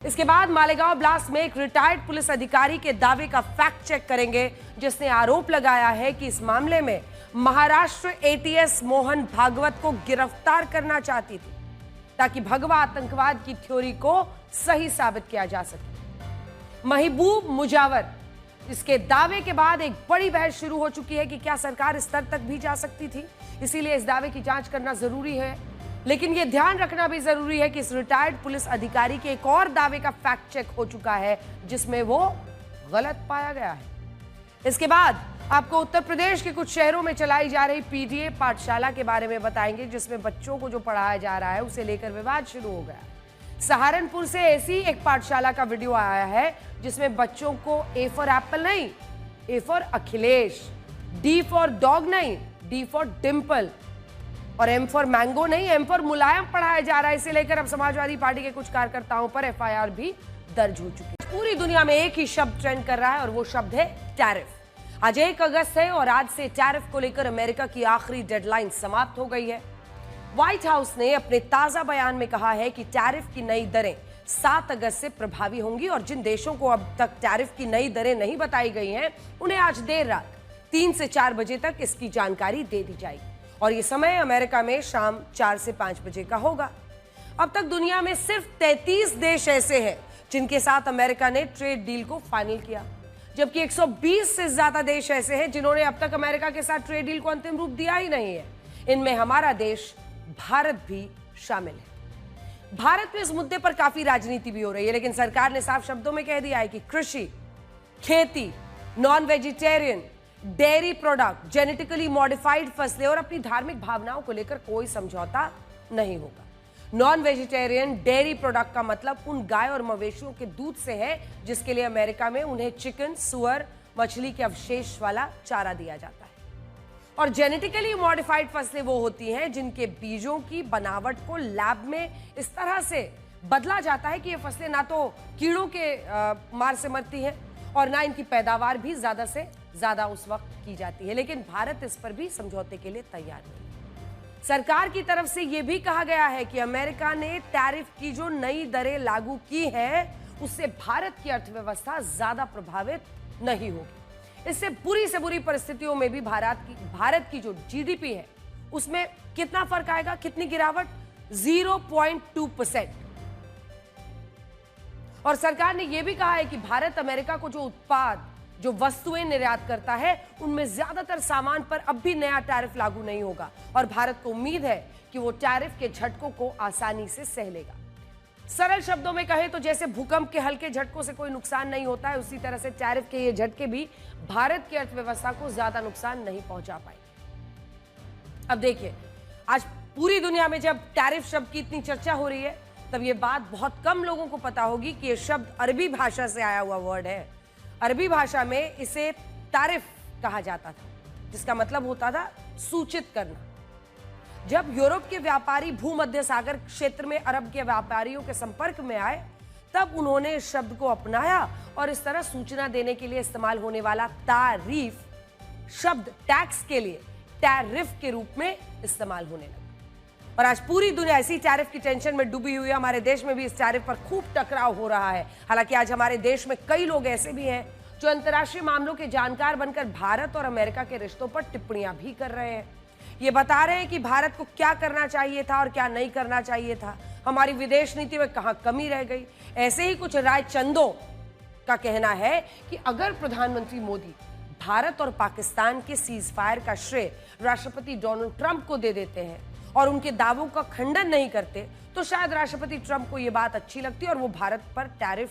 इसके बाद मालेगांव ब्लास्ट में एक रिटायर्ड पुलिस अधिकारी के दावे का फैक्ट चेक करेंगे, जिसने आरोप लगाया है कि इस मामले में महाराष्ट्र एटीएस मोहन भागवत को गिरफ्तार करना चाहती थी ताकि भगवा आतंकवाद की थ्योरी को सही साबित किया जा सके। महबूब मुजावर, इसके दावे के बाद एक बड़ी बहस शुरू हो चुकी है कि क्या सरकार इस स्तर तक भी जा सकती थी, इसीलिए इस दावे की जांच करना जरूरी है। लेकिन यह ध्यान रखना भी जरूरी है कि इस रिटायर्ड पुलिस अधिकारी के एक और दावे का फैक्ट चेक हो चुका है जिसमें वो गलत पाया गया है। इसके बाद आपको उत्तर प्रदेश के कुछ शहरों में चलाई जा रही पीटीए पाठशाला के बारे में बताएंगे, जिसमें बच्चों को जो पढ़ाया जा रहा है उसे लेकर विवाद शुरू हो गया। सहारनपुर से ऐसी एक पाठशाला का वीडियो आया है जिसमें बच्चों को ए फॉर एप्पल नहीं, ए for Akhilesh, D for dog नहीं, डी फॉर डिंपल और एम फॉर मैंगो नहीं, एम फॉर मुलायम पढ़ाया जा रहा है। इसे लेकर अब समाजवादी पार्टी के कुछ कार्यकर्ताओं पर एफआईआर भी दर्ज हो चुकी है। पूरी दुनिया में एक ही शब्द ट्रेंड कर रहा है और वो शब्द है टैरिफ। आज 1 अगस्त है और आज से टैरिफ को लेकर अमेरिका की आखिरी डेडलाइन समाप्त हो गई है। व्हाइट हाउस ने अपने ताजा बयान में कहा है कि टैरिफ की नई दरें 7 अगस्त से प्रभावी होंगी और जिन देशों को अब तक टैरिफ की नई दरें नहीं बताई गई हैं, उन्हें आज देर रात 3 से 4 बजे तक इसकी जानकारी दे दी जाएगी और ये समय अमेरिका में शाम 4 से 5 बजे का होगा। अब तक दुनिया में सिर्फ 33 देश ऐसे हैं जिनके साथ अमेरिका ने ट्रेड डील को फाइनल किया, जबकि 120 से ज्यादा देश ऐसे हैं जिन्होंने अब तक अमेरिका के साथ ट्रेड डील को अंतिम रूप दिया ही नहीं है। इनमें हमारा देश भारत भी शामिल है। भारत में इस मुद्दे पर काफी राजनीति भी हो रही है, लेकिन सरकार ने साफ शब्दों में कह दिया है कि कृषि, खेती, non vegetarian, dairy product, genetically modified फसलें और अपनी धार्मिक भावनाओं को लेकर कोई समझौता नहीं होगा। नॉन वेजिटेरियन डेयरी प्रोडक्ट का मतलब उन गाय और मवेशियों के दूध से है जिसके लिए अमेरिका में उन्हें चिकन, सुअर, मछली के अवशेष वाला चारा दिया जाता है। और जेनेटिकली मॉडिफाइड फसलें वो होती हैं जिनके बीजों की बनावट को लैब में इस तरह से बदला जाता है कि ये फसलें ना तो कीड़ों के मार से मरती हैं और ना इनकी पैदावार भी ज्यादा से ज्यादा उस वक्त की जाती है। लेकिन भारत इस पर भी समझौते के लिए तैयार नहीं। सरकार की तरफ से यह भी कहा गया है कि अमेरिका ने टैरिफ की जो नई दरें लागू की हैं, उससे भारत की अर्थव्यवस्था ज्यादा प्रभावित नहीं होगी। इससे बुरी से बुरी परिस्थितियों में भी भारत की जो जीडीपी है उसमें कितना फर्क आएगा, कितनी गिरावट? 0.2%। और सरकार ने यह भी कहा है कि भारत अमेरिका को जो उत्पाद, जो वस्तुएं निर्यात करता है, उनमें ज्यादातर सामान पर अब भी नया टैरिफ लागू नहीं होगा और भारत को उम्मीद है कि वो टैरिफ के झटकों को आसानी से सह लेगा। सरल शब्दों में कहें तो जैसे भूकंप के हल्के झटकों से कोई नुकसान नहीं होता है, उसी तरह से टैरिफ के ये झटके भी भारत की अर्थव्यवस्था को ज्यादा नुकसान नहीं पहुंचा पाएंगे। अब देखिए, आज पूरी दुनिया में जब टैरिफ शब्द की इतनी चर्चा हो रही है, तब ये बात बहुत कम लोगों को पता होगी कि यह शब्द अरबी भाषा से आया हुआ वर्ड है। अरबी भाषा में इसे तारिफ कहा जाता था, जिसका मतलब होता था सूचित करना। जब यूरोप के व्यापारी भूमध्य सागर क्षेत्र में अरब के व्यापारियों के संपर्क में आए, तब उन्होंने इस शब्द को अपनाया और इस तरह सूचना देने के लिए इस्तेमाल होने वाला तारीफ शब्द टैक्स के लिए टैरिफ के रूप में इस्तेमाल होने लगा। और आज पूरी दुनिया इसी टैरिफ की टेंशन में डूबी हुई है। हमारे देश में भी इस टैरिफ पर खूब टकराव हो रहा है। हालांकि आज हमारे देश में कई लोग ऐसे भी हैं जो अंतर्राष्ट्रीय मामलों के जानकार बनकर भारत और अमेरिका के रिश्तों पर टिप्पणियां भी कर रहे हैं। ये बता रहे हैं कि भारत को क्या करना चाहिए था और क्या नहीं करना चाहिए था, हमारी विदेश नीति में कहां कमी रह गई। ऐसे ही कुछ राय चंदों का कहना है कि अगर प्रधानमंत्री मोदी भारत और पाकिस्तान के सीज फायर का श्रेय राष्ट्रपति डोनाल्ड ट्रंप को दे देते हैं और उनके दावों का खंडन नहीं करते, तो शायद राष्ट्रपति ट्रंप को यह बात अच्छी लगती और वो भारत पर टैरिफ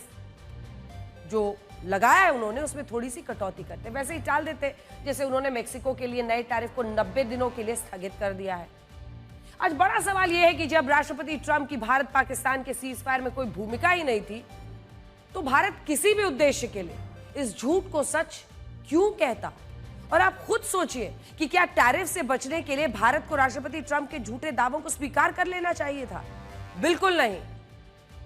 जो लगाया है उन्होंने उसमें थोड़ी सी कटौती करते, वैसे ही टाल देते, जैसे उन्होंने मेक्सिको के लिए नए टैरिफ को 90 दिनों के लिए स्थगित कर दिया है। आज बड़ा सवाल यह है कि जब राष्ट्रपति ट्रंप की भारत पाकिस्तान के सीज फायर में कोई भूमिका ही नहीं थी, तो भारत किसी भी उद्देश्य के लिए इस झूठ को सच क्यों कहता? और आप खुद सोचिए कि क्या टैरिफ से बचने के लिए भारत को राष्ट्रपति ट्रंप के झूठे दावों को स्वीकार कर लेना चाहिए था? बिल्कुल नहीं,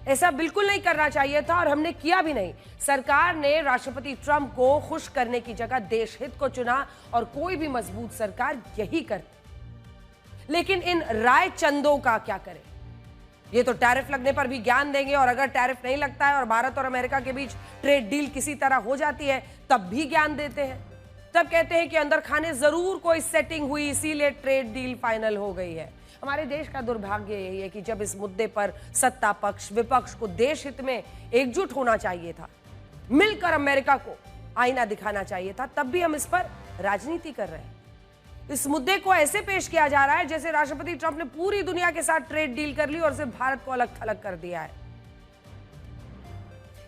ऐसा बिल्कुल नहीं करना चाहिए था और हमने किया भी नहीं। सरकार ने राष्ट्रपति ट्रंप को खुश करने की जगह देश हित को चुना और कोई भी मजबूत सरकार यही करती। लेकिन इन राय चंदों का क्या करें? ये तो टैरिफ लगने पर भी ज्ञान देंगे, और अगर टैरिफ नहीं लगता है और भारत और अमेरिका के बीच ट्रेड डील किसी तरह हो जाती है तब भी ज्ञान देते हैं। तब कहते हैं कि अंदर खाने जरूर कोई सेटिंग हुई, इसीलिए ट्रेड डील फाइनल हो गई है। हमारे देश का दुर्भाग्य यही है कि जब इस मुद्दे पर सत्ता पक्ष विपक्ष को देश हित में एकजुट होना चाहिए था, मिलकर अमेरिका को आईना दिखाना चाहिए था, तब भी हम इस पर राजनीति कर रहे हैं। इस मुद्दे को ऐसे पेश किया जा रहा है जैसे राष्ट्रपति ट्रंप ने पूरी दुनिया के साथ ट्रेड डील कर ली और सिर्फ भारत को अलग थलग कर दिया है।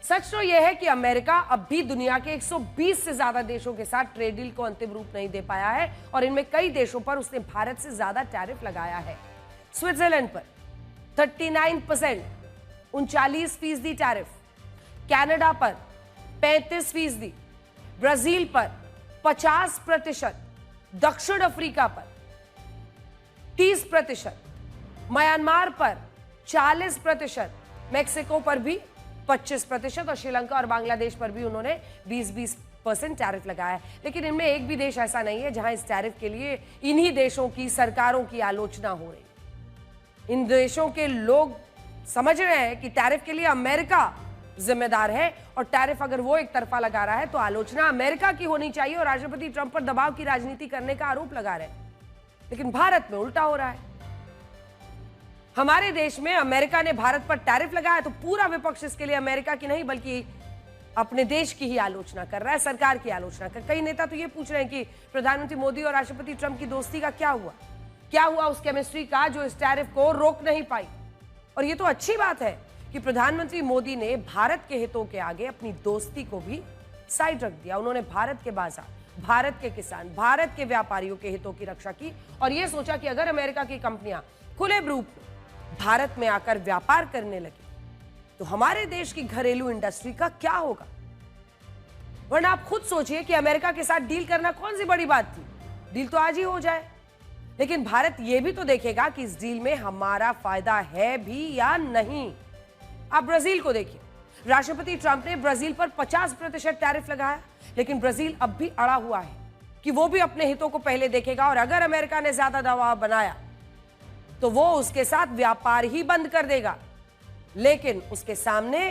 सच तो यह है कि अमेरिका अब भी दुनिया के 120 से ज्यादा देशों के साथ ट्रेड डील को अंतिम रूप नहीं दे पाया है, और इनमें कई देशों पर उसने भारत से ज्यादा टैरिफ लगाया है। स्विट्जरलैंड पर 39%, 39% टैरिफ, कनाडा पर 35%, ब्राजील पर 50%, दक्षिण अफ्रीका पर 30%, म्यांमार पर 40%, मैक्सिको पर भी 25% और श्रीलंका और बांग्लादेश पर भी उन्होंने 20% टैरिफ लगाया है। लेकिन इनमें एक भी देश ऐसा नहीं है जहां इस टैरिफ के लिए इन्हीं देशों की सरकारों की आलोचना हो रही। इन देशों के लोग समझ रहे हैं कि टैरिफ के लिए अमेरिका जिम्मेदार है, और टैरिफ अगर वो एक तरफा लगा रहा है तो आलोचना अमेरिका की होनी चाहिए, और राष्ट्रपति ट्रंप पर दबाव की राजनीति करने का आरोप लगा रहे हैं। लेकिन भारत में उल्टा हो रहा है। हमारे देश में अमेरिका ने भारत पर टैरिफ लगाया तो पूरा विपक्ष इसके लिए अमेरिका की नहीं बल्कि अपने देश की ही आलोचना कर रहा है, सरकार की आलोचना कर। कई नेता तो ये पूछ रहे हैं कि प्रधानमंत्री मोदी और राष्ट्रपति ट्रंप की दोस्ती का क्या हुआ उस केमिस्ट्री का जो इस टैरिफ को रोक नहीं पाई। और ये तो अच्छी बात है कि प्रधानमंत्री मोदी ने भारत के हितों के आगे अपनी दोस्ती को भी साइड रख दिया। उन्होंने भारत के बाजार, भारत के किसान, भारत के व्यापारियों के हितों की रक्षा की, और यह सोचा कि अगर अमेरिका की कंपनियां खुले रूप में भारत में आकर व्यापार करने लगी तो हमारे देश की घरेलू इंडस्ट्री का क्या होगा। वरना आप खुद सोचिए कि अमेरिका के साथ डील करना कौन सी बड़ी बात थी, डील तो आज ही हो जाए। लेकिन भारत यह भी तो देखेगा कि इस डील में हमारा फायदा है भी या नहीं। आप ब्राजील को देखिए, राष्ट्रपति ट्रंप ने ब्राजील पर 50% टैरिफ लगाया, लेकिन ब्राजील अब भी अड़ा हुआ है कि वो भी अपने हितों को पहले देखेगा, और अगर अमेरिका ने ज्यादा दबाव बनाया तो वो उसके साथ व्यापार ही बंद कर देगा, लेकिन उसके सामने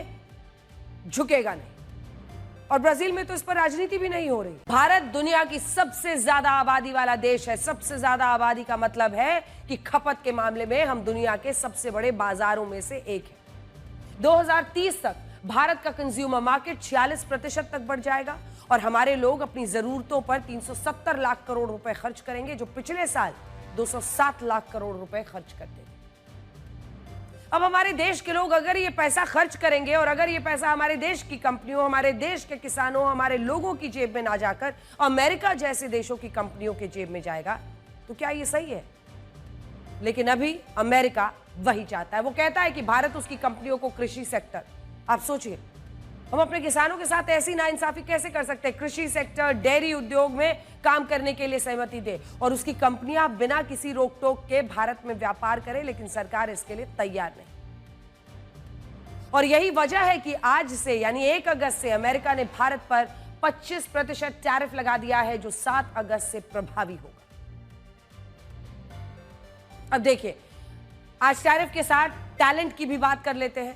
झुकेगा नहीं। और ब्राजील में तो इस पर राजनीति भी नहीं हो रही। भारत दुनिया की सबसे ज्यादा आबादी वाला देश है। सबसे ज्यादा आबादी का मतलब है कि खपत के मामले में हम दुनिया के सबसे बड़े बाजारों में से एक है। 2030 तक भारत का कंज्यूमर मार्केट 46% तक बढ़ जाएगा, और हमारे लोग अपनी जरूरतों पर 370 लाख करोड़ रुपए खर्च करेंगे, जो पिछले साल 207 लाख करोड़ रुपए खर्च करते थे। अब हमारे देश के लोग अगर ये पैसा खर्च करेंगे, और अगर ये पैसा हमारे देश की कंपनियों, हमारे देश के किसानों, हमारे लोगों की जेब में ना जाकर अमेरिका जैसे देशों की कंपनियों के जेब में जाएगा, तो क्या ये सही है? लेकिन अभी अमेरिका वही चाहता है। वो कहता है कि भारत उसकी कंपनियों को कृषि सेक्टर, आप सोचिए, हम अपने किसानों के साथ ऐसी नाइंसाफी कैसे कर सकते हैं? कृषि सेक्टर, डेयरी उद्योग में काम करने के लिए सहमति दे, और उसकी कंपनियां बिना किसी रोक टोक के भारत में व्यापार करें, लेकिन सरकार इसके लिए तैयार नहीं। और यही वजह है कि आज से यानी 1 अगस्त से अमेरिका ने भारत पर 25% टैरिफ लगा दिया है, जो 7 अगस्त से प्रभावी होगा। अब देखिए, आज टैरिफ के साथ टैलेंट की भी बात कर लेते हैं।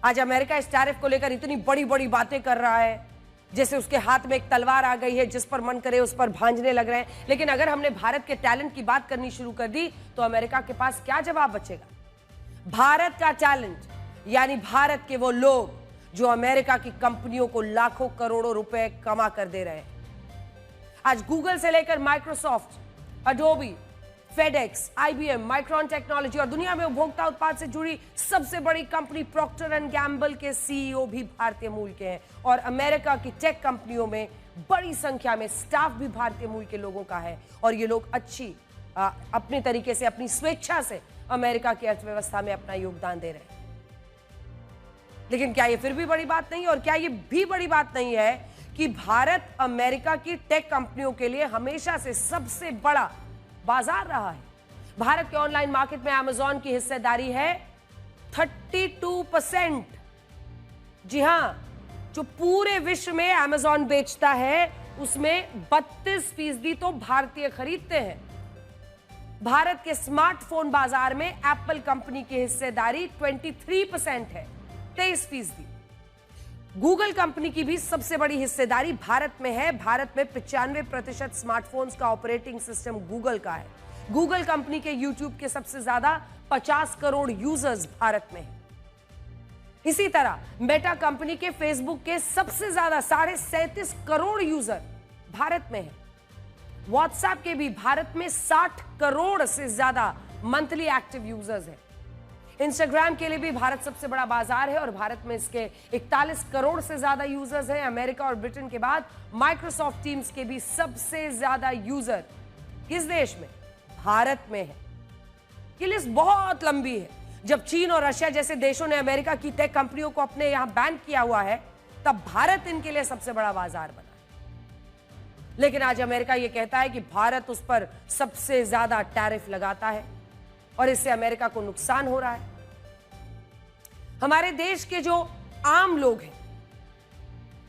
आज अमेरिका इस टैरिफ को लेकर इतनी बड़ी बड़ी बातें कर रहा है जैसे उसके हाथ में एक तलवार आ गई है, जिस पर मन करे उस पर भांजने लग रहे हैं। लेकिन अगर हमने भारत के टैलेंट की बात करनी शुरू कर दी तो अमेरिका के पास क्या जवाब बचेगा? भारत का टैलेंट यानी भारत के वो लोग जो अमेरिका की कंपनियों को लाखों करोड़ों रुपए कमा कर दे रहे हैं। आज गूगल से लेकर Microsoft, Adobe, FedEx, IBM, micron technology और दुनिया में उपभोक्ता उत्पाद से जुड़ी सबसे बड़ी कंपनी प्रॉक्टर एंड गैम्बल के सीईओ भी भारतीय मूल के हैं, और अमेरिका की टेक कंपनियों में बड़ी संख्या में स्टाफ भी भारतीय मूल के लोगों का है। और ये लोग अपने तरीके से, अपनी स्वेच्छा से अमेरिका की अर्थव्यवस्था में अपना योगदान दे रहे हैं। लेकिन क्या ये फिर भी बड़ी बात नहीं है? और क्या ये भी बड़ी बात नहीं है कि भारत अमेरिका की टेक कंपनियों के लिए हमेशा से सबसे बड़ा बाजार रहा है? भारत के ऑनलाइन मार्केट में अमेज़न की हिस्सेदारी है 32%। जी हां, जो पूरे विश्व में अमेज़न बेचता है उसमें 32% तो भारतीय खरीदते हैं। भारत के स्मार्टफोन बाजार में एप्पल कंपनी की हिस्सेदारी 23% है, 23%। गूगल कंपनी की भी सबसे बड़ी हिस्सेदारी भारत में है। भारत में 95% स्मार्टफोन्स का ऑपरेटिंग सिस्टम गूगल का है। गूगल कंपनी के यूट्यूब के सबसे ज्यादा 50 करोड़ यूजर्स भारत में हैं। इसी तरह मेटा कंपनी के फेसबुक के सबसे ज्यादा 37.5 करोड़ यूजर भारत में हैं। व्हाट्सएप के भी भारत में 60 करोड़ से ज्यादा मंथली एक्टिव यूजर्स हैं। इंस्टाग्राम के लिए भी भारत सबसे बड़ा बाजार है और भारत में इसके 41 करोड़ से ज्यादा यूजर्स हैं। अमेरिका और ब्रिटेन के बाद माइक्रोसॉफ्ट टीम्स के भी सबसे ज्यादा यूजर किस देश में? भारत में है। ये लिस्ट बहुत लंबी है। जब चीन और रशिया जैसे देशों ने अमेरिका की टेक कंपनियों को अपने यहां बैन किया हुआ है, तब भारत इनके लिए सबसे बड़ा बाजार बना। लेकिन आज अमेरिका यह कहता है कि भारत उस पर सबसे ज्यादा टैरिफ लगाता है और इससे अमेरिका को नुकसान हो रहा है। हमारे देश के जो आम लोग हैं,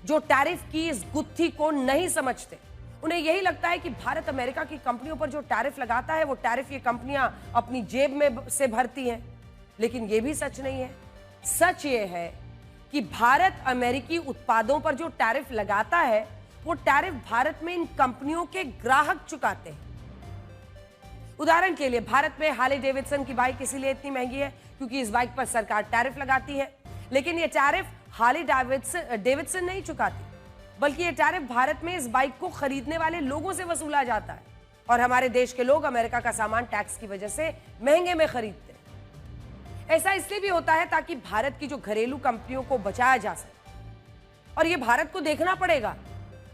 जो टैरिफ की इस गुत्थी को नहीं समझते, उन्हें यही लगता है कि भारत अमेरिका की कंपनियों पर जो टैरिफ लगाता है, वो टैरिफ ये कंपनियां अपनी जेब में से भरती हैं। लेकिन यह भी सच नहीं है। सच ये है कि भारत अमेरिकी उत्पादों पर जो टैरिफ लगाता है, वो टैरिफ भारत में इन कंपनियों के ग्राहक चुकाते हैं। उदाहरण के लिए भारत में हार्ले डेविडसन की बाइक इसीलिए इतनी महंगी है क्योंकि इस बाइक पर सरकार टैरिफ लगाती है। लेकिन यह टैरिफ हार्ले डेविडसन नहीं चुकाती, बल्कि यह टैरिफ भारत में इस बाइक को खरीदने वाले लोगों से वसूला जाता है और हमारे देश के लोग अमेरिका का सामान टैक्स की वजह से महंगे में खरीदते हैं। ऐसा इसलिए भी होता है ताकि भारत की जो घरेलू कंपनियों को बचाया जा सके। और यह भारत को देखना पड़ेगा।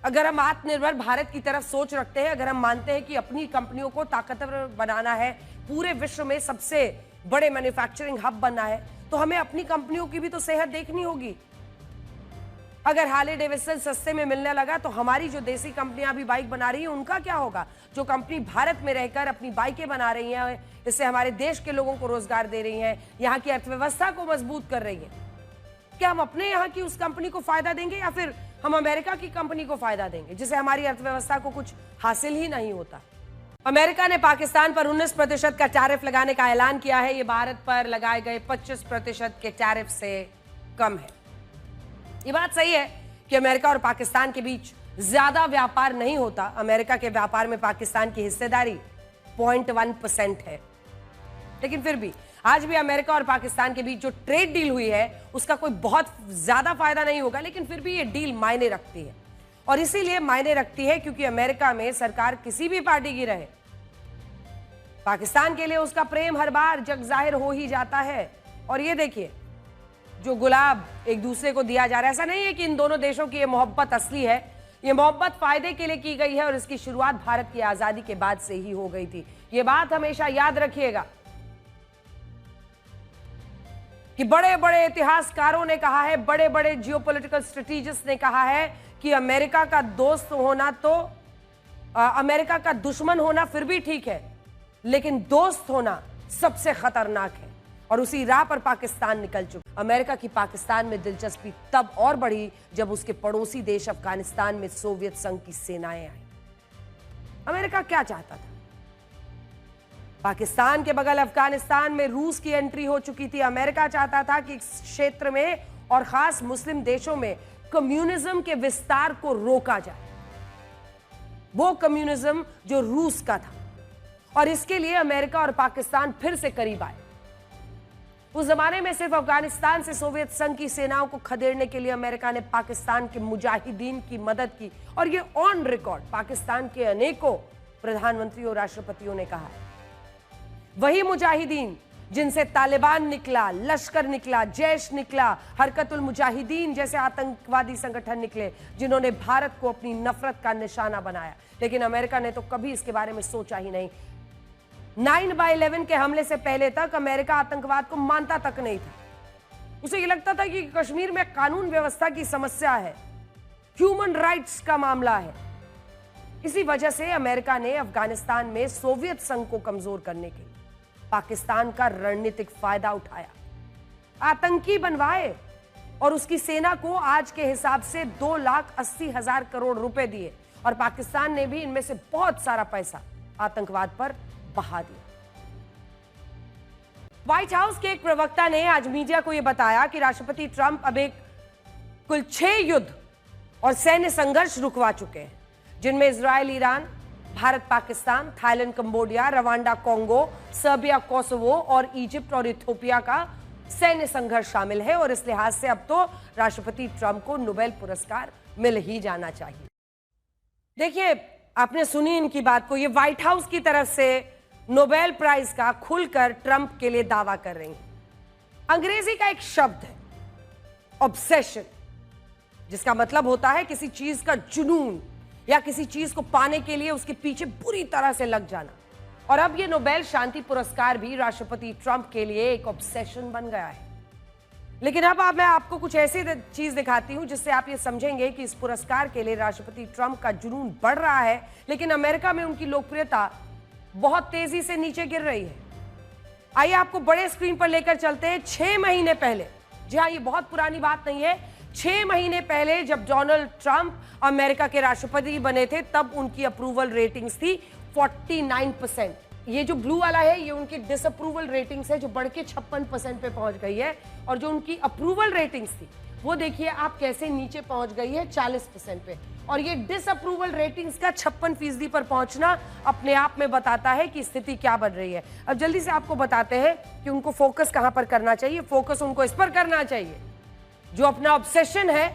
अगर हम आत्मनिर्भर भारत की तरफ सोच रखते हैं, अगर हम मानते हैं कि अपनी कंपनियों को ताकतवर बनाना है, पूरे विश्व में सबसे बड़े मैन्युफैक्चरिंग हब बनना है, तो हमें अपनी कंपनियों की भी तो सेहत देखनी होगी। अगर हार्ले डेविडसन सस्ते में मिलने लगा तो हमारी जो देसी कंपनियां भी बाइक बना रही हैं, उनका क्या होगा? जो कंपनी भारत में रहकर अपनी बाइकें बना रही हैं, इससे हमारे देश के लोगों को रोजगार दे रही हैं, यहाँ की अर्थव्यवस्था को मजबूत कर रही हैं, क्या हम अपने यहाँ की उस कंपनी को फायदा देंगे या फिर हम अमेरिका की कंपनी को फायदा देंगे, जिससे हमारी अर्थव्यवस्था को कुछ हासिल ही नहीं होता? अमेरिका ने पाकिस्तान पर 19% का टैरिफ लगाने का ऐलान किया है। यह भारत पर लगाए गए 25% के टैरिफ से कम है। ये बात सही है कि अमेरिका और पाकिस्तान के बीच ज्यादा व्यापार नहीं होता। अमेरिका के व्यापार में पाकिस्तान की हिस्सेदारी 0.1% है। लेकिन फिर भी आज भी अमेरिका और पाकिस्तान के बीच जो ट्रेड डील हुई है, उसका कोई बहुत ज्यादा फायदा नहीं होगा, लेकिन फिर भी ये डील मायने रखती है। और इसीलिए मायने रखती है क्योंकि अमेरिका में सरकार किसी भी पार्टी की रहे, पाकिस्तान के लिए उसका प्रेम हर बार जग जाहिर हो ही जाता है। और ये देखिए, जो गुलाब एक दूसरे को दिया जा रहा है, ऐसा नहीं है कि इन दोनों देशों की ये मोहब्बत असली है। ये मोहब्बत फायदे के लिए की गई है और इसकी शुरुआत भारत की आजादी के बाद से ही हो गई थी। ये बात हमेशा याद रखिएगा कि बड़े बड़े इतिहासकारों ने कहा है, बड़े बड़े जियोपॉलिटिकल स्ट्रेटेजिस्ट ने कहा है कि अमेरिका का दोस्त होना तो अमेरिका का दुश्मन होना फिर भी ठीक है, लेकिन दोस्त होना सबसे खतरनाक है। और उसी राह पर पाकिस्तान निकल चुका। अमेरिका की पाकिस्तान में दिलचस्पी तब और बढ़ी जब उसके पड़ोसी देश अफगानिस्तान में सोवियत संघ की सेनाएं आई। अमेरिका क्या चाहता था? पाकिस्तान के बगल अफगानिस्तान में रूस की एंट्री हो चुकी थी। अमेरिका चाहता था कि इस क्षेत्र में और खास मुस्लिम देशों में कम्युनिज्म के विस्तार को रोका जाए, वो कम्युनिज्म जो रूस का था। और इसके लिए अमेरिका और पाकिस्तान फिर से करीब आए। उस जमाने में सिर्फ अफगानिस्तान से सोवियत संघ की सेनाओं को खदेड़ने के लिए अमेरिका ने पाकिस्तान के मुजाहिदीन की मदद की। और ये ऑन रिकॉर्ड पाकिस्तान के अनेकों प्रधानमंत्रियों और राष्ट्रपतियों ने कहा है। वही मुजाहिदीन जिनसे तालिबान निकला, लश्कर निकला, जैश निकला, हरकतुल मुजाहिदीन जैसे आतंकवादी संगठन निकले, जिन्होंने भारत को अपनी नफरत का निशाना बनाया। लेकिन अमेरिका ने तो कभी इसके बारे में सोचा ही नहीं। 9/11 के हमले से पहले तक अमेरिका आतंकवाद को मानता तक नहीं था। उसे यह लगता था कि कश्मीर में कानून व्यवस्था की समस्या है, ह्यूमन राइट्स का मामला है। इसी वजह से अमेरिका ने अफगानिस्तान में सोवियत संघ को कमजोर करने के लिए पाकिस्तान का रणनीतिक फायदा उठाया, आतंकी बनवाए और उसकी सेना को आज के हिसाब से 2,80,000 करोड़ रुपए दिए। और पाकिस्तान ने भी इनमें से बहुत सारा पैसा आतंकवाद पर बहा दिया। व्हाइट हाउस के एक प्रवक्ता ने आज मीडिया को यह बताया कि राष्ट्रपति ट्रंप अब एक कुल 6 युद्ध और सैन्य संघर्ष रुकवा चुके हैं, जिनमें Israel Iran, Bharat Pakistan, Thailand Cambodia, Rwanda Congo, Serbia Kosovo और इजिप्ट और इथियोपिया का सैन्य संघर्ष शामिल है। और इस लिहाज से अब तो राष्ट्रपति ट्रंप को नोबेल पुरस्कार मिल ही जाना चाहिए। देखिए, आपने सुनी इनकी बात को, ये व्हाइट हाउस की तरफ से नोबेल प्राइज का खुलकर ट्रंप के लिए दावा कर रही हैं। अंग्रेजी का एक शब्द है ऑब्सेशन, जिसका मतलब होता है किसी चीज का जुनून या किसी चीज को पाने के लिए उसके पीछे बुरी तरह से लग जाना। और अब ये नोबेल शांति पुरस्कार भी राष्ट्रपति ट्रंप के लिए एक ऑब्सेशन बन गया है। लेकिन अब मैं आपको कुछ ऐसी चीज दिखाती हूं जिससे आप ये समझेंगे कि इस पुरस्कार के लिए राष्ट्रपति ट्रंप का जुनून बढ़ रहा है, लेकिन अमेरिका में उनकी लोकप्रियता बहुत तेजी से नीचे गिर रही है। आइए आपको बड़े स्क्रीन पर लेकर चलते हैं 6 महीने पहले। जी हाँ, ये बहुत पुरानी बात नहीं है। 6 महीने पहले जब डोनाल्ड ट्रंप अमेरिका के राष्ट्रपति बने थे, तब उनकी अप्रूवल रेटिंग्स थी 49%। ये जो ब्लू वाला है, ये उनकी डिसअप्रूवल रेटिंग्स है, जो बढ़ के 56% पे पहुंच गई है। और जो उनकी अप्रूवल रेटिंग्स थी, वो देखिए आप कैसे नीचे पहुंच गई है 40% पे। और ये डिसअप्रूवल रेटिंग्स का 56% पर पहुंचना अपने आप में बताता है कि स्थिति क्या बन रही है। अब जल्दी से आपको बताते हैं कि उनको फोकस कहां पर करना चाहिए। फोकस उनको इस पर करना चाहिए जो अपना ऑब्सेशन है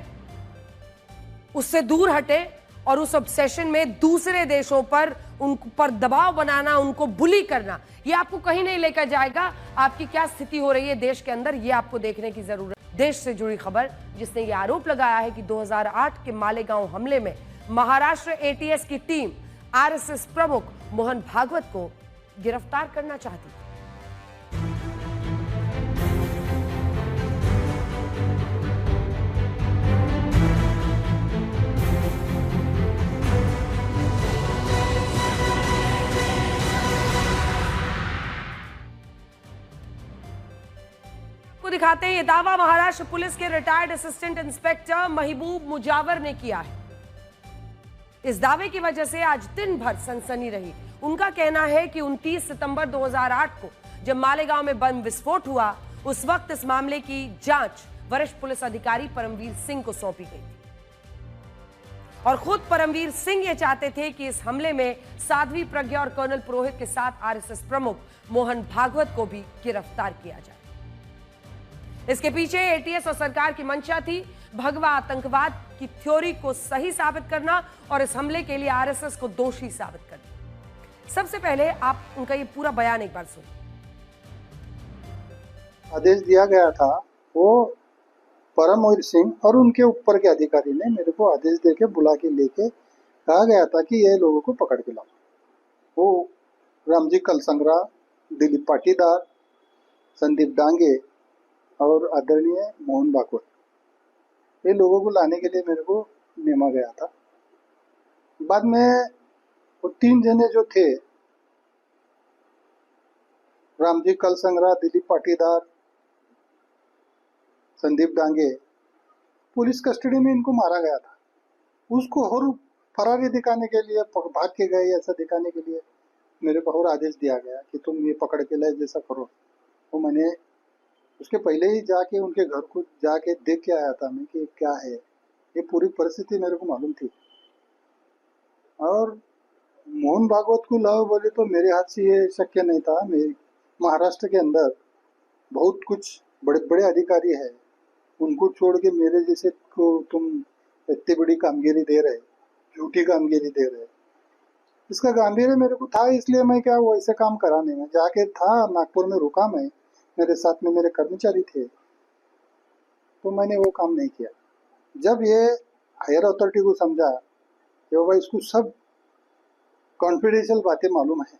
उससे दूर हटे और उस ऑब्सेशन में दूसरे देशों पर उन पर दबाव बनाना, उनको बुली करना, ये आपको कहीं नहीं लेकर जाएगा। आपकी क्या स्थिति हो रही है देश के अंदर, ये आपको देखने की जरूरत। देश से जुड़ी खबर, जिसने ये आरोप लगाया है कि 2008 के मालेगांव हमले में महाराष्ट्र एटीएस की टीम आरएसएस प्रमुख मोहन भागवत को गिरफ्तार करना चाहती है। दिखाते हैं ये दावा महाराष्ट्र पुलिस के रिटायर्ड असिस्टेंट इंस्पेक्टर महबूब मुजावर ने किया है। इस दावे की वजह से आज दिन भर सनसनी रही। उनका कहना है कि 29 सितंबर 2008 को जब मालेगांव में बम विस्फोट हुआ, उस वक्त इस मामले की जांच वरिष्ठ पुलिस अधिकारी परमवीर सिंह को सौंपी गई थी। और खुद परमवीर सिंह ये चाहते थे कि इस हमले में साध्वी प्रज्ञा और कर्नल पुरोहित के साथ आरएसएस प्रमुख मोहन भागवत को भी गिरफ्तार किया जाए। इसके पीछे एटीएस और सरकार की मंशा थी भगवा आतंकवाद की थ्योरी को सही साबित करना और इस हमले के लिए आरएसएस को दोषी साबित करना। सबसे पहले आप उनका ये पूरा बयान एक बार सुनिए। आदेश दिया गया था, वो परमवीर सिंह और उनके ऊपर के अधिकारी ने मेरे को आदेश देके बुला के लेके कहा गया था कि ये लोगों को पकड़ के लाओ। वो रामजी कलसंगरा, दिलीप पाटीदार, संदीप डांगे और आदरणीय मोहन भागवत, ये लोगों को लाने के लिए मेरे को नेमा गया था। बाद में वो 3 जने जो थे, रामजी कलसंगरा, दिलीप पाटीदार, संदीप डांगे, पुलिस कस्टडी में इनको मारा गया था। उसको और फरारी दिखाने के लिए, भाग के गए ऐसा दिखाने के लिए मेरे को और आदेश दिया गया कि तुम ये पकड़ के लाए जैसा करो। तो मैंने उसके पहले ही जाके उनके घर को जाके देख के आया था मैं कि क्या है। ये पूरी परिस्थिति मेरे को मालूम थी। और मोहन भागवत को लाओ बोले तो मेरे हाथ से ये शक्य नहीं था। मेरे महाराष्ट्र के अंदर बहुत कुछ बड़े बड़े अधिकारी है, उनको छोड़ के मेरे जैसे को तुम इतनी बड़ी कामगिरी दे रहे, झूठी कामगिरी दे रहे। इसका गांभीर्य मेरे को था, इसलिए मैं क्या वो ऐसे काम करा नहीं। मैं जाके था नागपुर में रुका, मैं मेरे साथ में मेरे कर्मचारी थे, तो मैंने वो काम नहीं किया। जब ये हायर अथॉरिटी को समझा कि बाबा इसको सब कॉन्फिडेंशियल बातें मालूम है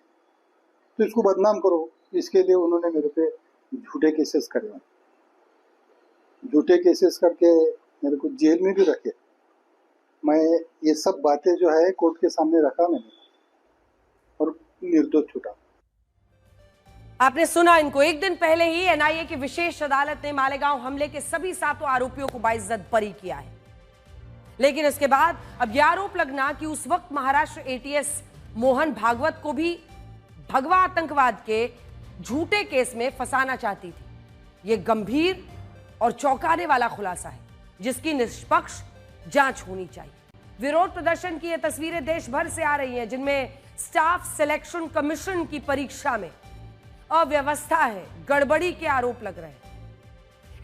तो इसको बदनाम करो, इसके लिए उन्होंने मेरे पे झूठे केसेस करे। झूठे केसेस करके मेरे को जेल में भी रखे। मैं ये सब बातें जो है कोर्ट के सामने रखा मैंने और निर्दोष छूटा। आपने सुना इनको। एक दिन पहले ही एनआईए की विशेष अदालत ने मालेगांव हमले के सभी 7 आरोपियों को बाइज्जत बरी किया है। लेकिन इसके बाद अब यह आरोप लगना कि उस वक्त महाराष्ट्र एटीएस मोहन भागवत को भी भगवा आतंकवाद के झूठे केस में फंसाना चाहती थी। यह गंभीर और चौंकाने वाला खुलासा है जिसकी निष्पक्ष जांच होनी चाहिए। विरोध प्रदर्शन की ये तस्वीरें देश भर से आ रही हैं, जिनमें स्टाफ सिलेक्शन कमीशन की परीक्षा में अव्यवस्था है, गड़बड़ी के आरोप लग रहे हैं।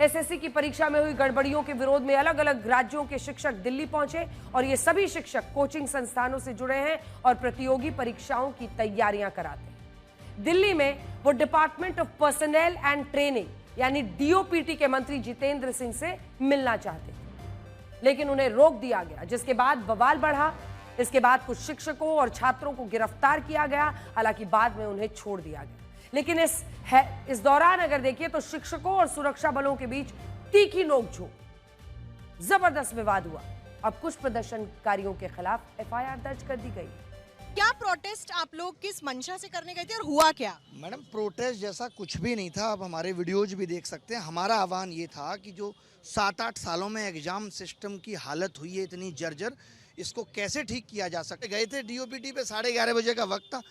एसएससी की परीक्षा में हुई गड़बड़ियों के विरोध में अलग अलग राज्यों के शिक्षक दिल्ली पहुंचे और ये सभी शिक्षक कोचिंग संस्थानों से जुड़े हैं और प्रतियोगी परीक्षाओं की तैयारियां कराते हैं। दिल्ली में वो department of personal and training यानी डीओपीटी के मंत्री जितेंद्र सिंह से मिलना चाहते थे, लेकिन उन्हें रोक दिया गया, जिसके बाद बवाल बढ़ा। इसके बाद कुछ शिक्षकों और छात्रों को गिरफ्तार किया गया, हालांकि बाद में उन्हें छोड़ दिया गया। लेकिन इस दौरान अगर देखिए तो शिक्षकों और सुरक्षा बलों के बीच तीखी नोकझोंक, जबरदस्त विवाद हुआ। अब कुछ प्रदर्शनकारियों के खिलाफ एफआईआर दर्ज कर दी गई। क्या प्रोटेस्ट आप लोग किस मंशा से करने गए थे और हुआ क्या? मैडम, प्रोटेस्ट जैसा कुछ भी नहीं था। आप हमारे वीडियोज भी देख सकते हैं। हमारा आह्वान ये था कि जो 7-8 सालों में एग्जाम सिस्टम की हालत हुई है इतनी जर्जर, इसको कैसे ठीक किया जा सकता है। गए थे डीओपीटी पे, 11:30 बजे का वक्त था।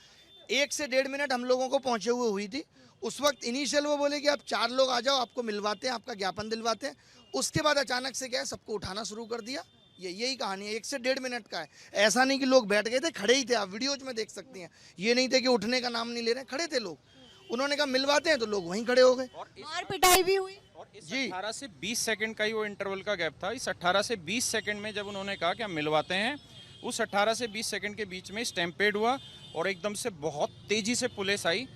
1 से 1.5 मिनट हम लोगों को पहुंचे हुए हुई थी। उस वक्त इनिशियल वो बोले कि आप 4 लोग आ जाओ, आपको मिलवाते हैं, आपका ज्ञापन दिलवाते हैं। उसके बाद अचानक से क्या है, सबको उठाना शुरू कर दिया। यही कहानी है। 1 से 1.5 मिनट का है। ऐसा नहीं कि लोग बैठ गए थे, खड़े ही थे। आप वीडियोज में देख सकते हैं। ये नहीं थे कि उठने का नाम नहीं ले रहे, खड़े थे लोग। उन्होंने कहा मिलवाते हैं, तो लोग वहीं खड़े हो गए। मार पिटाई भी हुई। जी, 18 से 20 सेकंड का ही वो इंटरवल का गैप था। इस 18 से 20 सेकंड में जब उन्होंने कहा कि हम मिलवाते हैं, उस 18 से 20 सेकंड के बीच में स्टैम्पेड हुआ और एकदम से बहुत तेजी से पुलिस आई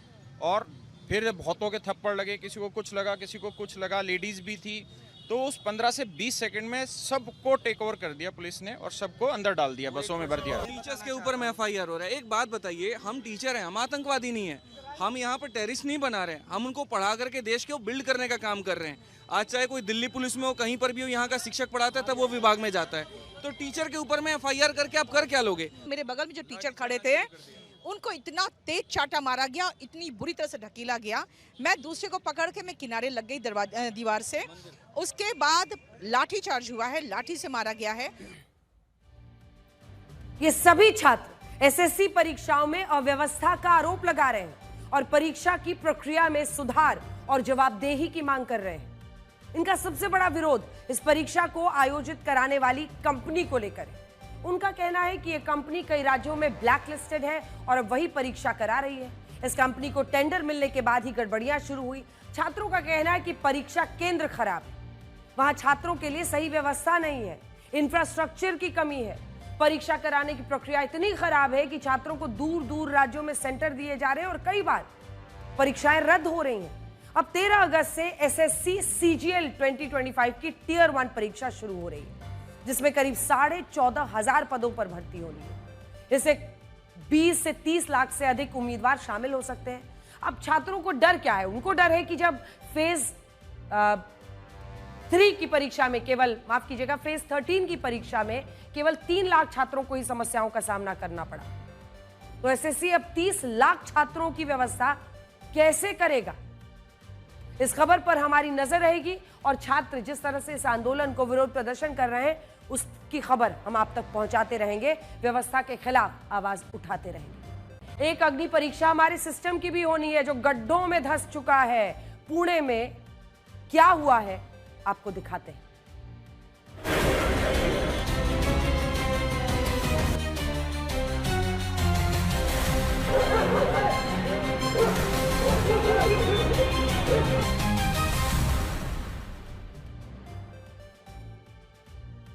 और फिर बहुतों के थप्पड़ लगे। किसी को कुछ लगा, किसी को कुछ लगा, लेडीज भी थी। तो उस 15 से 20 सेकंड में सबको टेक ओवर कर दिया पुलिस ने और सबको अंदर डाल दिया, बसों में भर दिया। टीचर्स के ऊपर में एफआईआर हो रहा है। एक बात बताइए, हम टीचर हैं, हम आतंकवादी नहीं हैं। हम यहाँ पर टेररिस्ट नहीं बना रहे हैं। हम उनको पढ़ा करके देश को बिल्ड करने का काम कर रहे हैं। आज चाहे कोई दिल्ली पुलिस में हो, कहीं पर भी हो, यहाँ का शिक्षक पढ़ाता है तब वो विभाग में जाता है। तो टीचर के ऊपर में एफआईआर करके आप कर क्या लोगे? मेरे बगल में जो टीचर खड़े थे उनको इतना तेज चाटा मारा गया, इतनी बुरी तरह से ढकेला गया। मैं दूसरे को पकड़ के मैं किनारे लग गई दीवार से। उसके बाद लाठी चार्ज हुआ है, लाठी से मारा गया है। ये सभी छात्र एसएससी परीक्षाओं में अव्यवस्था का आरोप लगा रहे हैं और परीक्षा की प्रक्रिया में सुधार और जवाबदेही की मांग कर रहे हैं। इनका सबसे बड़ा विरोध इस परीक्षा को आयोजित कराने वाली कंपनी को लेकर है। उनका कहना है कि यह कंपनी कई राज्यों में ब्लैकलिस्टेड है और अब वही परीक्षा करा रही है। इस कंपनी को टेंडर मिलने के बाद ही गड़बड़ियां शुरू हुई। छात्रों का कहना है कि परीक्षा केंद्र खराब है, वहां छात्रों के लिए सही व्यवस्था नहीं है, इंफ्रास्ट्रक्चर की कमी है। परीक्षा कराने की प्रक्रिया इतनी खराब है कि छात्रों को दूर दूर राज्यों में सेंटर दिए जा रहे हैं और कई बार परीक्षाएं रद्द हो रही हैं। अब 13 अगस्त से एसएससी सीजीएल 2025 की टियर 1 परीक्षा शुरू हो रही है, जिसमें करीब 14,500 पदों पर भर्ती होनी है। इसे 20 से 30 लाख से अधिक उम्मीदवार शामिल हो सकते हैं। अब छात्रों को डर क्या है? उनको डर है कि जब फेज 3 की परीक्षा में फेज 13 की परीक्षा में केवल 3 लाख छात्रों को ही समस्याओं का सामना करना पड़ा, तो एसएससी अब 30 लाख छात्रों की व्यवस्था कैसे करेगा? इस खबर पर हमारी नजर रहेगी और छात्र जिस तरह से इस आंदोलन को विरोध प्रदर्शन कर रहे हैं उसकी खबर हम आप तक पहुंचाते रहेंगे, व्यवस्था के खिलाफ आवाज उठाते रहेंगे। एक अग्नि परीक्षा हमारे सिस्टम की भी होनी है जो गड्ढों में धंस चुका है। पुणे में क्या हुआ है आपको दिखाते हैं।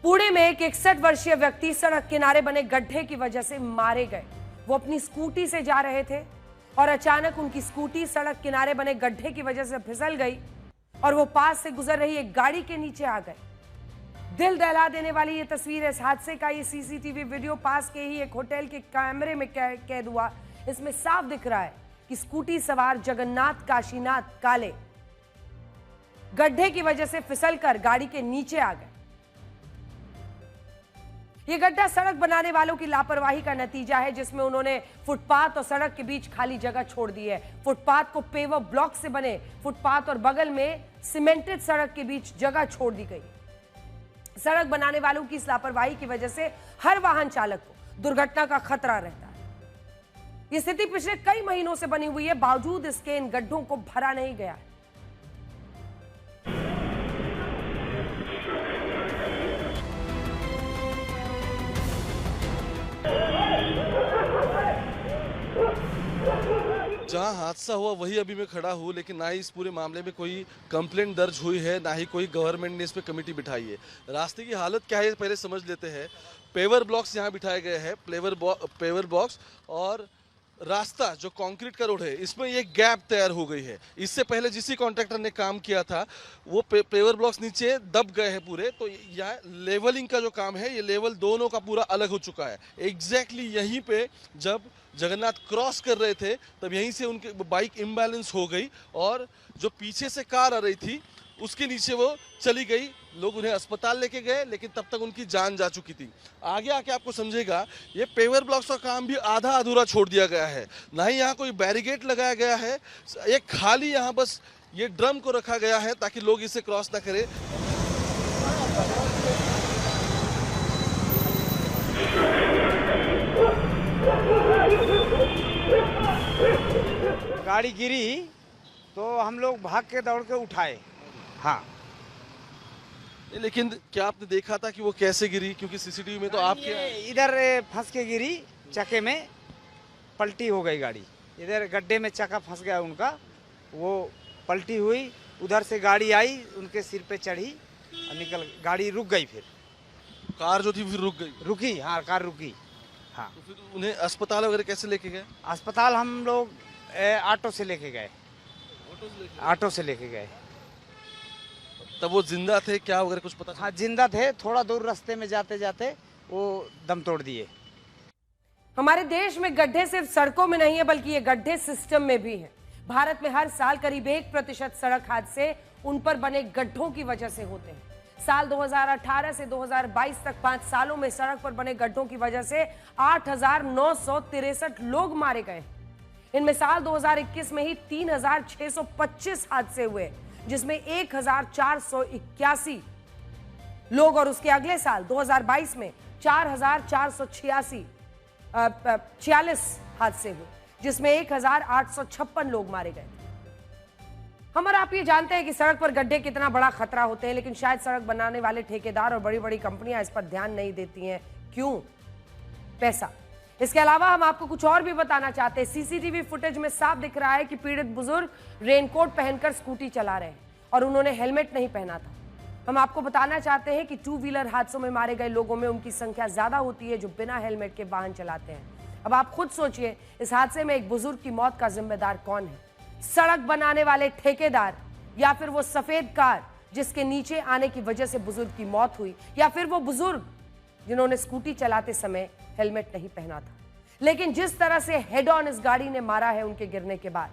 पुणे में एक 61 वर्षीय व्यक्ति सड़क किनारे बने गड्ढे की वजह से मारे गए। वो अपनी स्कूटी से जा रहे थे और अचानक उनकी स्कूटी सड़क किनारे बने गड्ढे की वजह से फिसल गई और वो पास से गुजर रही एक गाड़ी के नीचे आ गए। दिल दहला देने वाली ये तस्वीर है इस हादसे का। ये सीसीटीवी वीडियो पास के ही एक होटल के कैमरे में कैद हुआ। इसमें साफ दिख रहा है कि स्कूटी सवार जगन्नाथ काशीनाथ काले गड्ढे की वजह से फिसलकर गाड़ी के नीचे आ गए। यह गड्ढा सड़क बनाने वालों की लापरवाही का नतीजा है, जिसमें उन्होंने फुटपाथ और सड़क के बीच खाली जगह छोड़ दी है। फुटपाथ को पेवर ब्लॉक से बने फुटपाथ और बगल में सीमेंटेड सड़क के बीच जगह छोड़ दी गई। सड़क बनाने वालों की इस लापरवाही की वजह से हर वाहन चालक को दुर्घटना का खतरा रहता है। ये स्थिति पिछले कई महीनों से बनी हुई है, बावजूद इसके इन गड्ढों को भरा नहीं गया है। जहां हादसा हुआ वही अभी मैं खड़ा हूं, लेकिन ना ही इस पूरे मामले में कोई कंप्लेंट दर्ज हुई है, ना ही कोई गवर्नमेंट ने इस पे कमेटी बिठाई है। रास्ते की हालत क्या है पहले समझ लेते हैं। पेवर ब्लॉक्स यहां बिठाए गए हैं, पेवर ब्लॉक्स, और रास्ता जो कंक्रीट का रोड है इसमें ये गैप तैयार हो गई है। इससे पहले जिस कॉन्ट्रैक्टर ने काम किया था वो पेवर ब्लॉक्स नीचे दब गए हैं पूरे, तो यहाँ लेवलिंग का जो काम है ये लेवल दोनों का पूरा अलग हो चुका है। एग्जैक्टली यहीं पे जब जगन्नाथ क्रॉस कर रहे थे तब यहीं से उनके बाइक इम्बैलेंस हो गई और जो पीछे से कार आ रही थी उसके नीचे वो चली गई। लोग उन्हें अस्पताल लेके गए, लेकिन तब तक उनकी जान जा चुकी थी। आगे आके आपको समझेगा ये पेवर ब्लॉक्स का काम भी आधा अधूरा छोड़ दिया गया है। ना ही यहाँ कोई बैरिकेड लगाया गया है, एक खाली यहाँ बस ये ड्रम को रखा गया है ताकि लोग इसे क्रॉस ना करें। गाड़ी गिरी तो हम लोग भाग के दौड़ के उठाए। हाँ, लेकिन क्या आपने देखा था कि वो कैसे गिरी? क्योंकि सीसीटीवी में तो आपके इधर फंस के गिरी, चक्के में पलटी हो गई गाड़ी। इधर गड्ढे में चक्का फंस गया उनका, वो पलटी हुई। उधर से गाड़ी आई, उनके सिर पे चढ़ी और निकल, गाड़ी रुक गई। फिर कार जो थी फिर रुकी। हाँ, कार रुकी। हाँ, तो फिर उन्हें अस्पताल वगैरह कैसे लेके गए? अस्पताल हम लोग ऑटो से लेके गए। ऑटो से लेके गए। तब वो जिंदा थे क्या वगैरह कुछ पता? हाँ, जिंदा थे। थोड़ा दूर रास्ते में जाते जाते वो दम तोड़ दिए। हमारे देश में गड्ढे सिर्फ सड़कों में नहीं है, बल्कि ये गड्ढे सिस्टम में भी हैं। भारत में हर साल करीब 1% सड़क हादसे उन पर बने गड्ढों की वजह से होते हैं। साल 2018 से 2022 तक 5 सालों में सड़क पर बने गड्ढों की वजह से 8,963 लोग मारे गए। इनमें साल 2021 में ही 3,625 हादसे हुए, जिसमें 1,481 लोग, और उसके अगले साल 2022 में 4,446 हादसे हुए, जिसमें 1,856 लोग मारे गए। हम और आप ये जानते हैं कि सड़क पर गड्ढे कितना बड़ा खतरा होते हैं, लेकिन शायद सड़क बनाने वाले ठेकेदार और बड़ी बड़ी कंपनियां इस पर ध्यान नहीं देती हैं। क्यों? पैसा। इसके अलावा हम आपको कुछ और भी बताना चाहते हैं। सीसीटीवी फुटेज में साफ दिख रहा है कि पीड़ित बुजुर्ग रेनकोट पहनकर स्कूटी चला रहे हैं और उन्होंने हेलमेट नहीं पहना था। हम आपको बताना चाहते हैं कि 2 व्हीलर हादसों में मारे गए लोगों में उनकी संख्या ज्यादा होती है जो बिना हेलमेट के वाहन चलाते हैं। अब आप खुद सोचिए, इस हादसे में एक बुजुर्ग की मौत का जिम्मेदार कौन है? सड़क बनाने वाले ठेकेदार, या फिर वो सफेद कार जिसके नीचे आने की वजह से बुजुर्ग की मौत हुई, या फिर वो बुजुर्ग जिन्होंने स्कूटी चलाते समय हेलमेट नहीं पहना था। लेकिन जिस तरह से हेड ऑन इस गाड़ी ने मारा है उनके गिरने के बाद,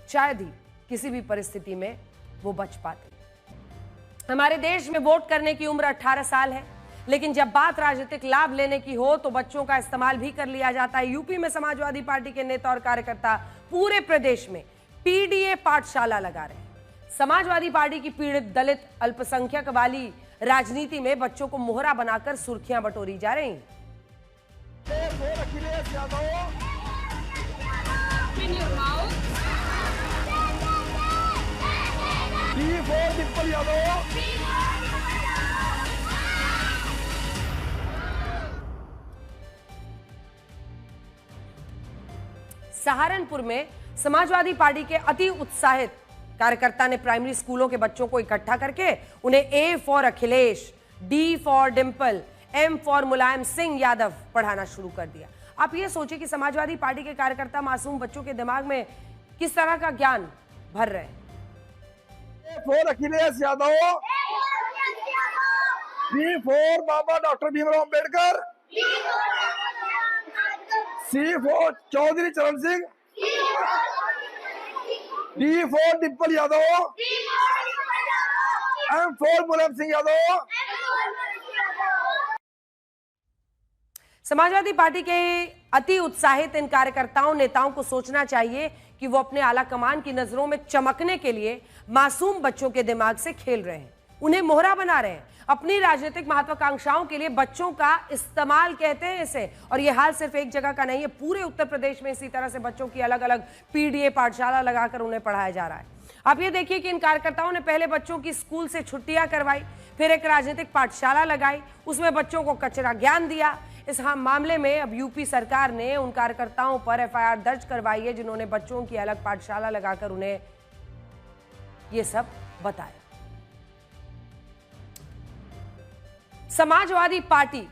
शायद ही किसी भी परिस्थिति में वो बच पाते। हमारे देश में वोट करने की उम्र 18 साल है, लेकिन जब बात राजनीतिक लाभ लेने की हो तो बच्चों का इस्तेमाल भी कर लिया जाता है। यूपी में समाजवादी पार्टी के नेता और कार्यकर्ता पूरे प्रदेश में पीडीए पाठशाला लगा रहे हैं। समाजवादी पार्टी की पीड़ित दलित अल्पसंख्यक वाली राजनीति में बच्चों को मोहरा बनाकर सुर्खियां बटोरी जा रही हैं। सहारनपुर में समाजवादी पार्टी के अति उत्साहित कार्यकर्ता ने प्राइमरी स्कूलों के बच्चों को इकट्ठा करके उन्हें A for Akhilesh, D for Dimple, M for Mulayam Singh Yadav पढ़ाना शुरू कर दिया। आप ये सोचिए कि समाजवादी पार्टी के कार्यकर्ता मासूम बच्चों के दिमाग में किस तरह का ज्ञान भर रहे हैं। A for Akhilesh Yadav, B for Baba doctor Bhimrao Ambedkar, C for Chaudhary Charan Singh, D for Dimple Yadav, M for Mulayam Singh Yadav. Samajwadi party के अति उत्साहित इन कार्यकर्ताओं नेताओं को सोचना चाहिए कि वो अपने आला कमान की नजरों में चमकने के लिए मासूम बच्चों के दिमाग से खेल रहे हैं। उन्हें मोहरा बना रहे हैं, अपनी राजनीतिक महत्वाकांक्षाओं के लिए बच्चों का इस्तेमाल कहते हैं इसे। और यह हाल सिर्फ एक जगह का नहीं है, पूरे उत्तर प्रदेश में इसी तरह से बच्चों की अलग अलग पीडीए पाठशाला लगाकर उन्हें पढ़ाया जा रहा है। आप ये देखिए कि इन कार्यकर्ताओं ने पहले बच्चों की स्कूल से छुट्टियां करवाई, फिर एक राजनीतिक पाठशाला लगाई, उसमें बच्चों को कचरा ज्ञान दिया। इस मामले में अब यूपी सरकार ने उन कार्यकर्ताओं पर एफआईआर दर्ज करवाई है जिन्होंने बच्चों की अलग पाठशाला लगाकर उन्हें ये सब बताया। समाजवादी पार्टी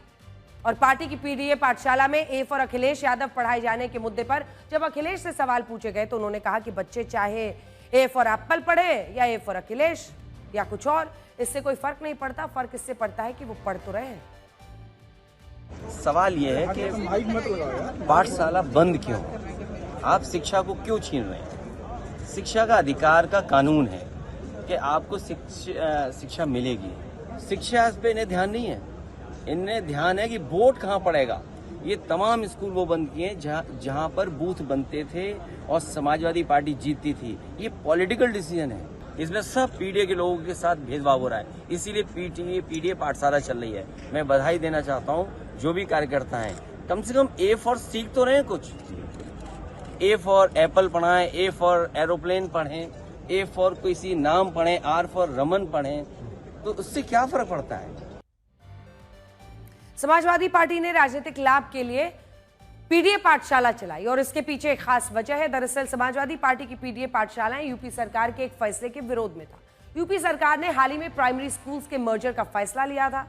और पार्टी की पीडीए पाठशाला में ए फॉर अखिलेश यादव पढ़ाए जाने के मुद्दे पर जब अखिलेश से सवाल पूछे गए तो उन्होंने कहा कि बच्चे चाहे ए फॉर एप्पल पढ़े या ए फॉर अखिलेश या कुछ और, इससे कोई फर्क नहीं पड़ता। फर्क इससे पड़ता है कि वो पढ़ तो रहे हैं। सवाल ये है कि पाठशाला बंद क्यों, आप शिक्षा को क्यों छीन रहे हैं? शिक्षा का अधिकार का कानून है कि आपको शिक्षा मिलेगी। शिक्षा पे इन्हें ध्यान नहीं है, इन्हें ध्यान है कि वोट कहाँ पड़ेगा। ये तमाम स्कूल वो बंद किए जहाँ पर बूथ बनते थे और समाजवादी पार्टी जीतती थी। ये पॉलिटिकल डिसीजन है, इसमें सब पीडीए के लोगों के साथ भेदभाव हो रहा है, इसीलिए पीडीए पाठशाला चल रही है। मैं बधाई देना चाहता हूँ जो भी कार्यकर्ता हैं, कम से कम ए फॉर सीख तो रहे हैं कुछ। ए फॉर एप्पल पढ़ाएं, ए फॉर एरोप्लेन पढ़ें, ए फॉर किसी नाम पढ़ें, आर फॉर रमन पढ़ें, तो उससे क्या फर्क पड़ता है? समाजवादी पार्टी ने राजनीतिक लाभ के लिए पीडीए पाठशाला चलाई और इसके पीछे एक खास वजह है। दरअसल समाजवादी पार्टी की पीडीए पाठशालाएं यूपी सरकार के एक फैसले के विरोध में था। यूपी सरकार ने हाल ही में प्राइमरी स्कूल्स के मर्जर का फैसला लिया था।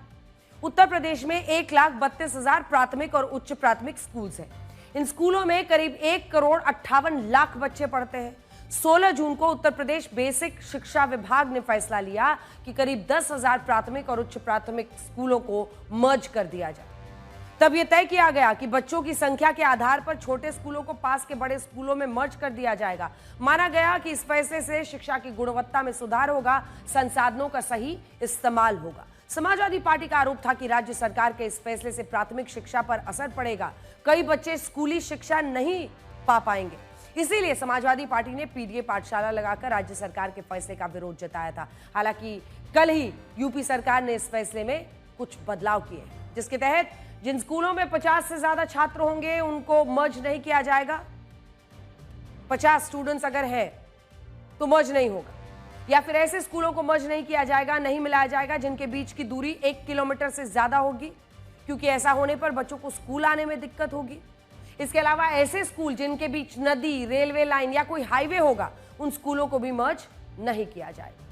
उत्तर प्रदेश में 1,32,000 प्राथमिक और उच्च प्राथमिक स्कूल्स हैं। इन स्कूलों में करीब 1,58,00,000 बच्चे पढ़ते हैं। 16 जून को उत्तर प्रदेश बेसिक शिक्षा विभाग ने फैसला लिया कि करीब 10,000 प्राथमिक और उच्च प्राथमिक स्कूलों को मर्ज कर दिया जाए। तब यह तय किया गया कि बच्चों की संख्या के आधार पर छोटे स्कूलों को पास के बड़े स्कूलों में मर्ज कर दिया जाएगा। माना गया कि इस फैसले से शिक्षा की गुणवत्ता में सुधार होगा, संसाधनों का सही इस्तेमाल होगा। समाजवादी पार्टी का आरोप था कि राज्य सरकार के इस फैसले से प्राथमिक शिक्षा पर असर पड़ेगा, कई बच्चे स्कूली शिक्षा नहीं पा पाएंगे। इसीलिए समाजवादी पार्टी ने पीडीए पाठशाला लगाकर राज्य सरकार के फैसले का विरोध जताया था। हालांकि कल ही यूपी सरकार ने इस फैसले में कुछ बदलाव किए, जिसके तहत जिन स्कूलों में 50 से ज्यादा छात्र होंगे उनको मर्ज नहीं किया जाएगा। 50 स्टूडेंट्स अगर है तो मर्ज नहीं होगा, या फिर ऐसे स्कूलों को मर्ज नहीं किया जाएगा, नहीं मिलाया जाएगा जिनके बीच की दूरी 1 किलोमीटर से ज्यादा होगी, क्योंकि ऐसा होने पर बच्चों को स्कूल आने में दिक्कत होगी। इसके अलावा ऐसे स्कूल जिनके बीच नदी, रेलवे लाइन या कोई हाईवे होगा, उन स्कूलों को भी मर्ज नहीं किया जाएगा।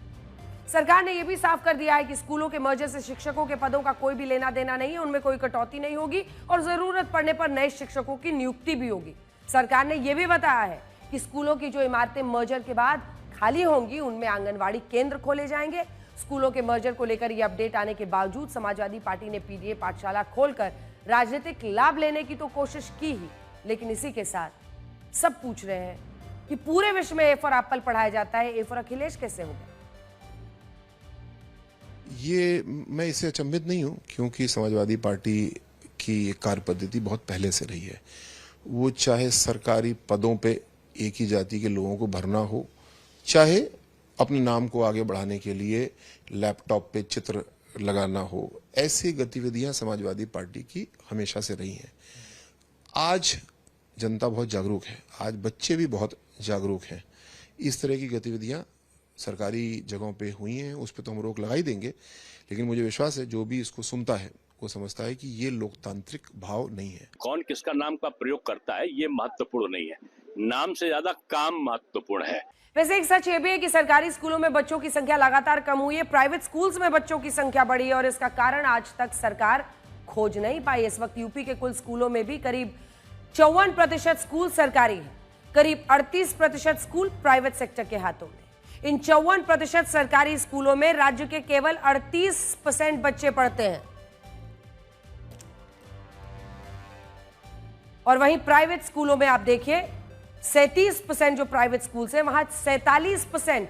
सरकार ने यह भी साफ कर दिया है कि स्कूलों के मर्जर से शिक्षकों के पदों का कोई भी लेना देना नहीं है, उनमें कोई कटौती नहीं होगी और जरूरत पड़ने पर नए शिक्षकों की नियुक्ति भी होगी। सरकार ने यह भी बताया है कि स्कूलों की जो इमारतें मर्जर के बाद खाली होंगी उनमें आंगनवाड़ी केंद्र खोले जाएंगे। स्कूलों के मर्जर को लेकर यह अपडेट आने के बावजूद समाजवादी पार्टी ने पीडीए पाठशाला खोलकर राजनीतिक लाभ लेने की तो कोशिश की ही, लेकिन इसी के साथ सब पूछ रहे हैं कि पूरे विश्व में ए फॉर एप्पल पढ़ाया जाता है, ए फॉर अखिलेश कैसे होगा? ये मैं इससे अचंभित नहीं हूं, क्योंकि समाजवादी पार्टी की कार्य पद्धति बहुत पहले से रही है। वो चाहे सरकारी पदों पे एक ही जाति के लोगों को भरना हो, चाहे अपने नाम को आगे बढ़ाने के लिए लैपटॉप पे चित्र लगाना हो, ऐसी गतिविधियां समाजवादी पार्टी की हमेशा से रही हैं। आज जनता बहुत जागरूक है, आज बच्चे भी बहुत जागरूक हैं। इस तरह की गतिविधियां सरकारी जगहों पे हुई हैं, उस पर तो हम रोक लगा ही देंगे, लेकिन मुझे विश्वास है जो भी इसको सुनता है वो समझता है कि ये लोकतांत्रिक भाव नहीं है। कौन किसका नाम का प्रयोग करता है ये महत्वपूर्ण नहीं है, नाम से ज्यादा काम महत्वपूर्ण है। वैसे एक सच ये भी है कि सरकारी स्कूलों में बच्चों की संख्या लगातार कम हुई है, प्राइवेट स्कूल्स में बच्चों की संख्या बढ़ी है और इसका कारण आज तक सरकार खोज नहीं पाई। इस वक्त यूपी के कुल स्कूलों में भी करीब 54% स्कूल सरकारी है, करीब 38% स्कूल प्राइवेट सेक्टर के हाथों में। इन 54% सरकारी स्कूलों में राज्य के केवल 38% बच्चे पढ़ते हैं और वहीं प्राइवेट स्कूलों में आप देखिए 37% जो प्राइवेट स्कूल्स हैं वहां 47%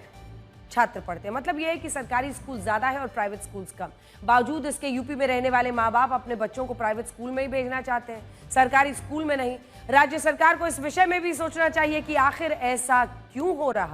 छात्र पढ़ते हैं। मतलब यह है कि सरकारी स्कूल ज्यादा है और प्राइवेट स्कूल्स कम। बावजूद इसके यूपी में रहने वाले माँ बाप अपने बच्चों को प्राइवेट स्कूल में ही भेजना चाहते हैं, सरकारी स्कूल में नहीं। राज्य सरकार को इस विषय में भी सोचना चाहिए कि आखिर ऐसा क्यों हो रहा है।